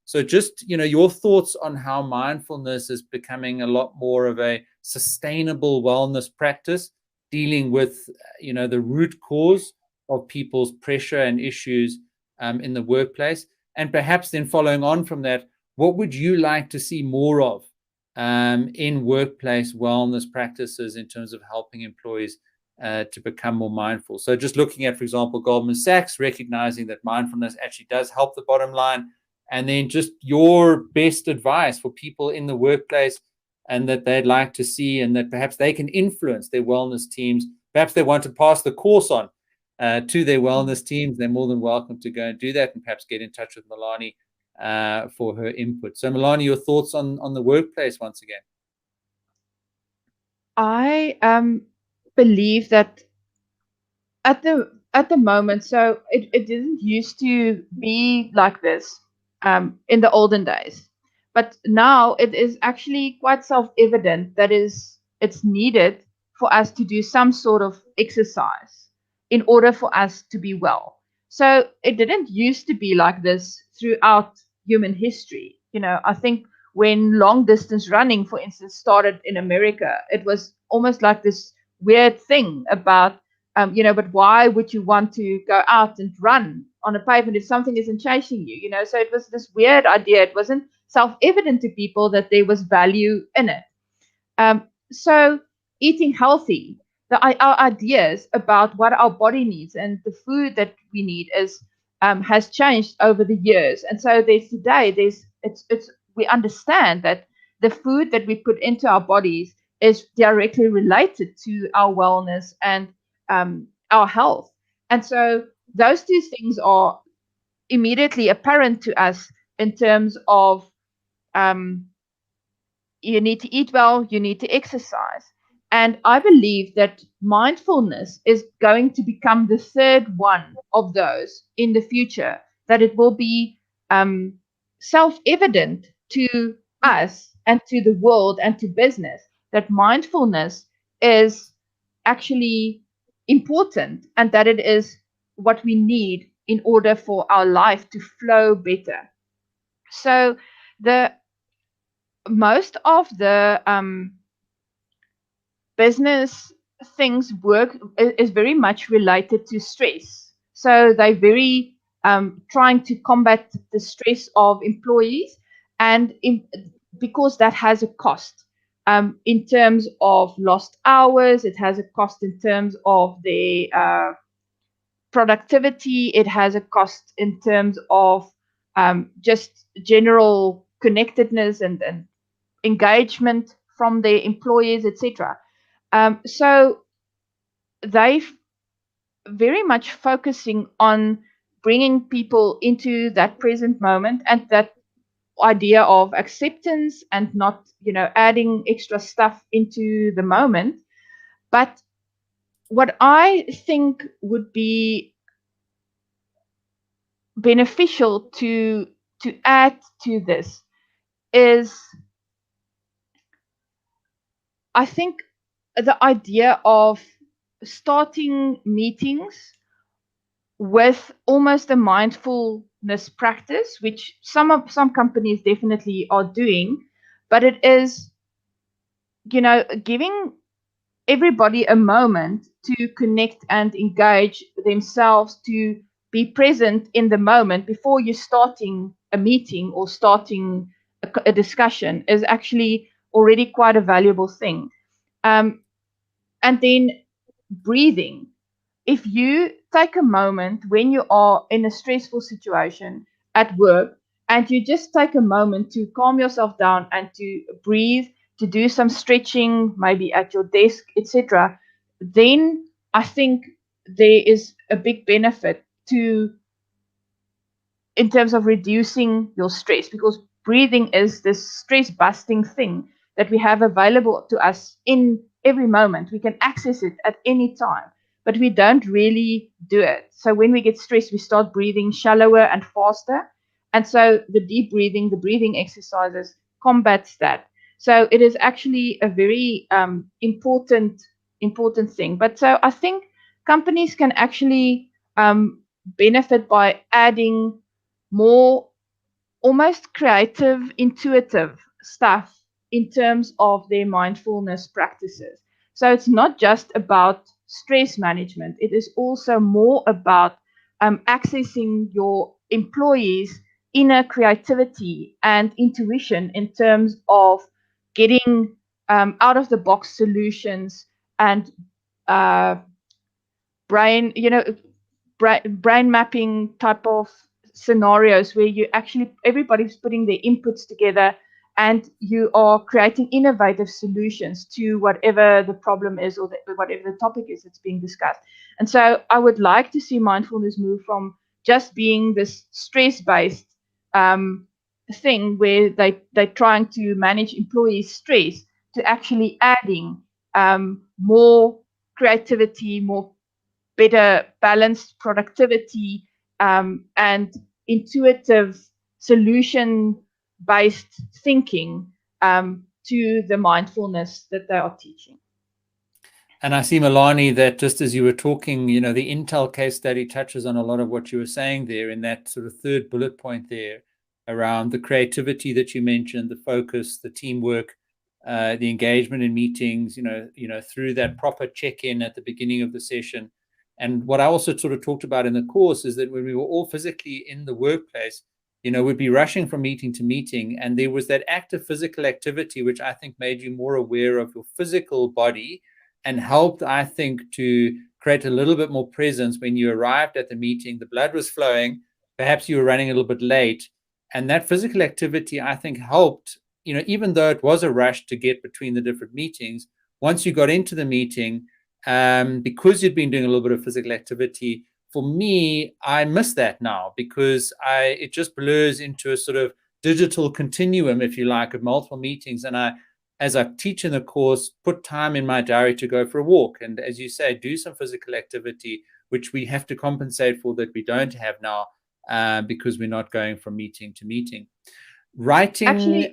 So just, your thoughts on how mindfulness is becoming a lot more of a sustainable wellness practice, dealing with, the root cause of people's pressure and issues in the workplace. And perhaps then following on from that, what would you like to see more of in workplace wellness practices in terms of helping employees to become more mindful? So just looking at, for example, Goldman Sachs, recognizing that mindfulness actually does help the bottom line, and then just your best advice for people in the workplace and that they'd like to see, and that perhaps they can influence their wellness teams. Perhaps they want to pass the course on to their wellness teams. They're more than welcome to go and do that, and perhaps get in touch with Milani for her input. So Milani, your thoughts on the workplace once again? I believe that at the moment, so it didn't used to be like this in the olden days, but now it is actually quite self-evident that it's needed for us to do some sort of exercise in order for us to be well. So it didn't used to be like this throughout human history. I think when long distance running, for instance, started in America, it was almost like this weird thing about but why would you want to go out and run on a pavement if something isn't chasing you? So it was this weird idea. It wasn't self-evident to people that there was value in it. So eating healthy, our ideas about what our body needs and the food that we need has changed over the years. And so we understand that the food that we put into our bodies is directly related to our wellness and our health. And so those two things are immediately apparent to us in terms of you need to eat well, you need to exercise. And I believe that mindfulness is going to become the third one of those in the future, that it will be self-evident to us and to the world and to business that mindfulness is actually important and that it is what we need in order for our life to flow better. So the most of the business things work is very much related to stress. So they're very trying to combat the stress of employees, and because that has a cost in terms of lost hours, it has a cost in terms of the productivity, it has a cost in terms of just general connectedness and engagement from their employees, etc. So they very much focusing on bringing people into that present moment and that idea of acceptance and not, adding extra stuff into the moment. But what I think would be beneficial to add to this is, I think, the idea of starting meetings with almost a mindfulness practice, which some companies definitely are doing, but it is, giving everybody a moment to connect and engage themselves, to be present in the moment before you're starting a meeting or starting a discussion is actually already quite a valuable thing. And then breathing. If you take a moment when you are in a stressful situation at work and you just take a moment to calm yourself down and to breathe, to do some stretching, maybe at your desk, etc., then I think there is a big benefit to in terms of reducing your stress, because breathing is this stress busting thing that we have available to us in every moment. We can access it at any time, but we don't really do it. So when we get stressed, we start breathing shallower and faster. And so the deep breathing, the breathing exercises combats that. So it is actually a very important thing. But so I think companies can actually benefit by adding more almost creative, intuitive stuff in terms of their mindfulness practices. So it's not just about stress management, it is also more about accessing your employees' inner creativity and intuition in terms of getting out of the box solutions and uh, brain, brain mapping type of scenarios where you actually everybody's putting their inputs together and you are creating innovative solutions to whatever the problem is or whatever the topic is that's being discussed. And so I would like to see mindfulness move from just being this stress-based thing where they're trying to manage employees' stress to actually adding more creativity, more better balanced productivity, and intuitive solution based thinking to the mindfulness that they are teaching. And I see, Milani, that just as you were talking, the Intel case study touches on a lot of what you were saying there in that sort of third bullet point there around the creativity that you mentioned, the focus, the teamwork, the engagement in meetings, through that proper check-in at the beginning of the session. And what I also sort of talked about in the course is that when we were all physically in the workplace, we'd be rushing from meeting to meeting. And there was that active physical activity, which I think made you more aware of your physical body and helped, I think, to create a little bit more presence when you arrived at the meeting. The blood was flowing. Perhaps you were running a little bit late. And that physical activity, I think, helped, even though it was a rush to get between the different meetings, once you got into the meeting, because you'd been doing a little bit of physical activity, for me, I miss that now because it just blurs into a sort of digital continuum, if you like, of multiple meetings. And as I teach in the course, put time in my diary to go for a walk. And as you say, do some physical activity, which we have to compensate for that we don't have now because we're not going from meeting to meeting. Writing Actually,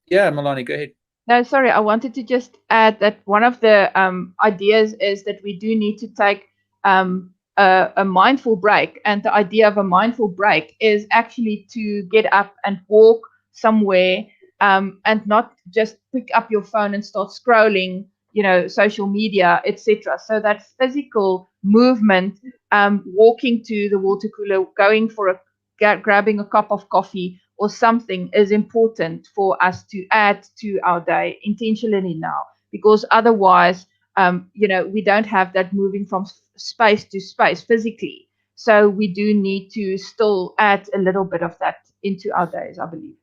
yeah, Milani, go ahead. No, sorry, I wanted to just add that one of the ideas is that we do need to take a mindful break. And the idea of a mindful break is actually to get up and walk somewhere and not just pick up your phone and start scrolling, social media, etc. So that physical movement, walking to the water cooler, going for grabbing a cup of coffee or something is important for us to add to our day intentionally now, because otherwise, we don't have that moving from space to space physically. So we do need to still add a little bit of that into our days, I believe.